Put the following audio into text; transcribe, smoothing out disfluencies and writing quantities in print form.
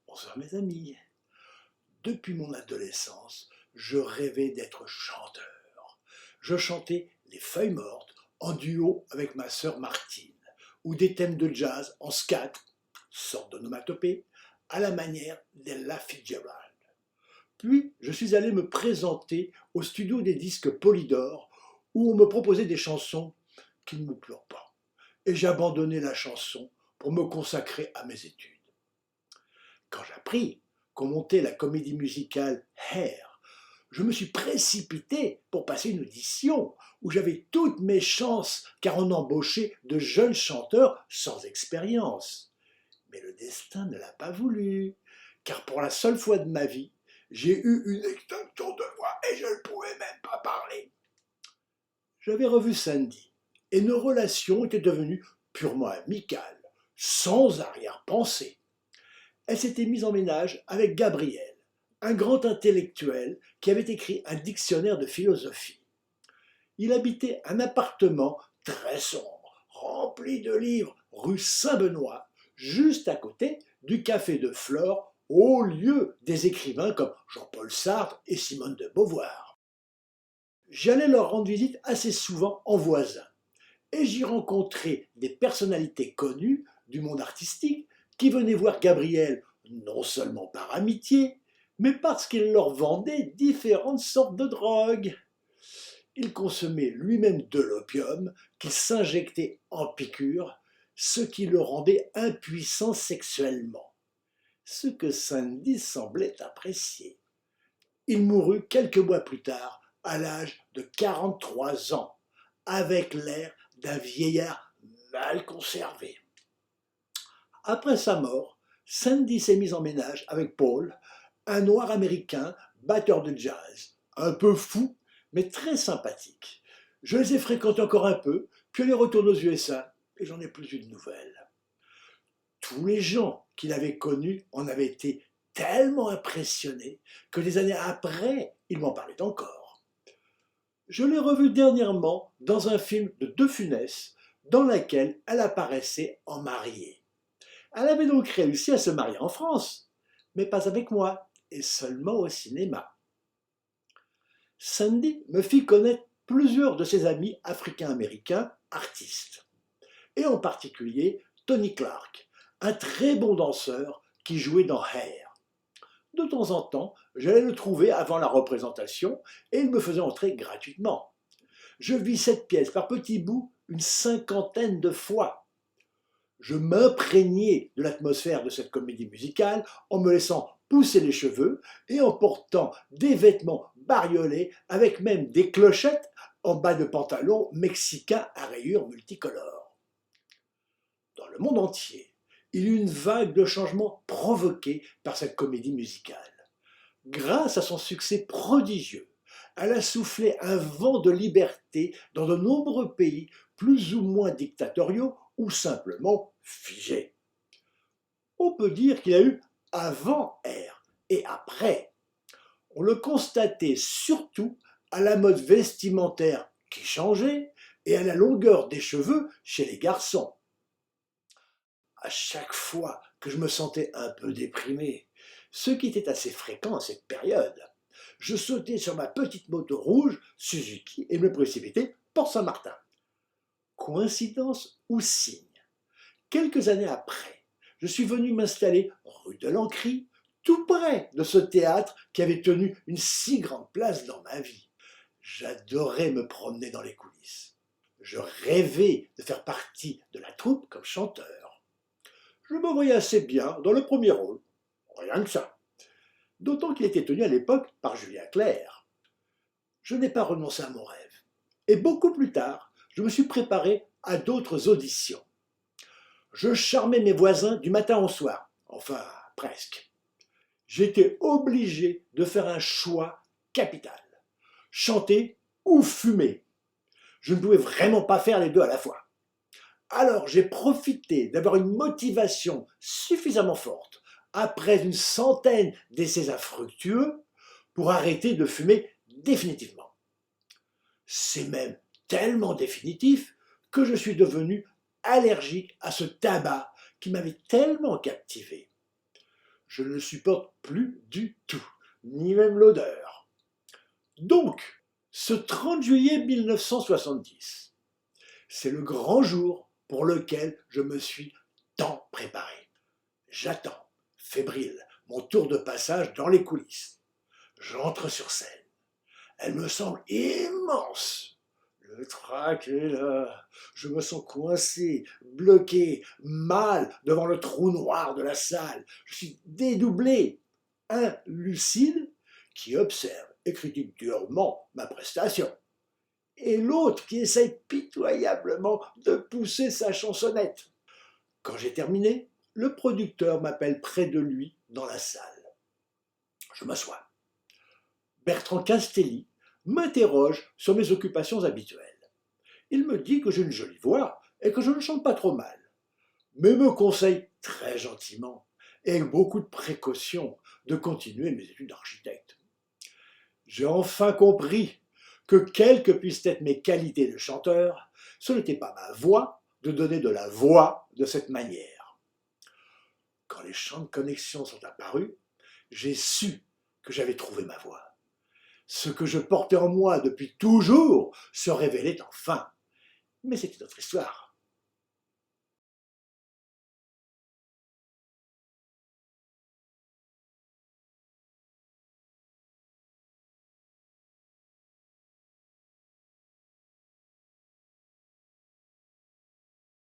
Bonsoir mes amis. Depuis mon adolescence, je rêvais d'être chanteur. Je chantais Les Feuilles Mortes en duo avec ma sœur Martine, ou des thèmes de jazz en scat, sorte d'onomatopée, à la manière d'Ella Fitzgerald. Puis, je suis allé me présenter au studio des disques Polydor, où on me proposait des chansons qui ne me pleurent pas. Et j'ai abandonné la chanson pour me consacrer à mes études. Quand j'appris qu'on montait la comédie musicale Hair, je me suis précipité pour passer une audition où j'avais toutes mes chances car on embauchait de jeunes chanteurs sans expérience. Mais le destin ne l'a pas voulu, car pour la seule fois de ma vie, j'ai eu une extinction de voix et je ne pouvais même pas parler. J'avais revu Sandy et nos relations étaient devenues purement amicales, sans arrière-pensée. Elle s'était mise en ménage avec Gabriel, un grand intellectuel qui avait écrit un dictionnaire de philosophie. Il habitait un appartement très sombre, rempli de livres, rue Saint-Benoît, juste à côté du café de Flore, au lieu des écrivains comme Jean-Paul Sartre et Simone de Beauvoir. J'allais leur rendre visite assez souvent en voisin, et j'y rencontrais des personnalités connues du monde artistique qui venaient voir Gabriel non seulement par amitié, mais parce qu'il leur vendait différentes sortes de drogues. Il consommait lui-même de l'opium qu'il s'injectait en piqûres, ce qui le rendait impuissant sexuellement, ce que Sandy semblait apprécier. Il mourut quelques mois plus tard, à l'âge de 43 ans, avec l'air d'un vieillard mal conservé. Après sa mort, Sandy s'est mise en ménage avec Paul, un noir américain, batteur de jazz, un peu fou, mais très sympathique. Je les ai fréquentés encore un peu, puis elle est retournée aux USA, et j'en ai plus eu de nouvelles. Tous les gens qu'il avait connus en avaient été tellement impressionnés que des années après, ils m'en parlaient encore. Je l'ai revue dernièrement dans un film de De Funès, dans lequel elle apparaissait en mariée. Elle avait donc réussi à se marier en France, mais pas avec moi, et seulement au cinéma. Sandy me fit connaître plusieurs de ses amis africains-américains artistes, et en particulier Tony Clark, un très bon danseur qui jouait dans Hair. De temps en temps, j'allais le trouver avant la représentation et il me faisait entrer gratuitement. Je vis cette pièce par petits bouts une cinquantaine de fois. Je m'imprégnais de l'atmosphère de cette comédie musicale en me laissant pousser les cheveux et en portant des vêtements bariolés avec même des clochettes en bas de pantalon mexicain à rayures multicolores. Dans le monde entier, il y eut une vague de changements provoquée par cette comédie musicale. Grâce à son succès prodigieux, elle a soufflé un vent de liberté dans de nombreux pays plus ou moins dictatoriaux ou simplement figés. On peut dire qu'il y a eu avant Air et après. On le constatait surtout à la mode vestimentaire qui changeait et à la longueur des cheveux chez les garçons. À chaque fois que je me sentais un peu déprimé, ce qui était assez fréquent à cette période, je sautais sur ma petite moto rouge Suzuki et me précipitais pour Saint-Martin. Coïncidence ou signe, quelques années après, je suis venu m'installer rue de l'Ancry, tout près de ce théâtre qui avait tenu une si grande place dans ma vie. J'adorais me promener dans les coulisses. Je rêvais de faire partie de la troupe comme chanteur. Je me voyais assez bien dans le premier rôle, rien que ça. D'autant qu'il était tenu à l'époque par Julien Clerc. Je n'ai pas renoncé à mon rêve. Et beaucoup plus tard, je me suis préparé à d'autres auditions. Je charmais mes voisins du matin au soir, enfin presque. J'étais obligé de faire un choix capital. Chanter ou fumer. Je ne pouvais vraiment pas faire les deux à la fois. Alors j'ai profité d'avoir une motivation suffisamment forte, après une centaine d'essais infructueux, pour arrêter de fumer définitivement. C'est même tellement définitif que je suis devenu allergique à ce tabac qui m'avait tellement captivé. je ne le supporte plus du tout, ni même l'odeur. Donc, ce 30 juillet 1970, c'est le grand jour pour lequel je me suis tant préparé. J'attends, fébrile, mon tour de passage dans les coulisses. J'entre sur scène. Elle me semble immense. Le trac est là. Je me sens coincé, bloqué, mal devant le trou noir de la salle. Je suis dédoublé, un lucide qui observe et critique durement ma prestation. Et l'autre qui essaye pitoyablement de pousser sa chansonnette. Quand j'ai terminé, le producteur m'appelle près de lui dans la salle. Je m'assois. Bertrand Castelli m'interroge sur mes occupations habituelles. Il me dit que j'ai une jolie voix et que je ne chante pas trop mal, mais me conseille très gentiment et avec beaucoup de précaution de continuer mes études d'architecte. J'ai enfin compris que quelles que puissent être mes qualités de chanteur, ce n'était pas ma voix de donner de la voix de cette manière. Quand les chants de connexion sont apparus, j'ai su que j'avais trouvé ma voix. Ce que je portais en moi depuis toujours se révélait enfin. Mais c'est une autre histoire.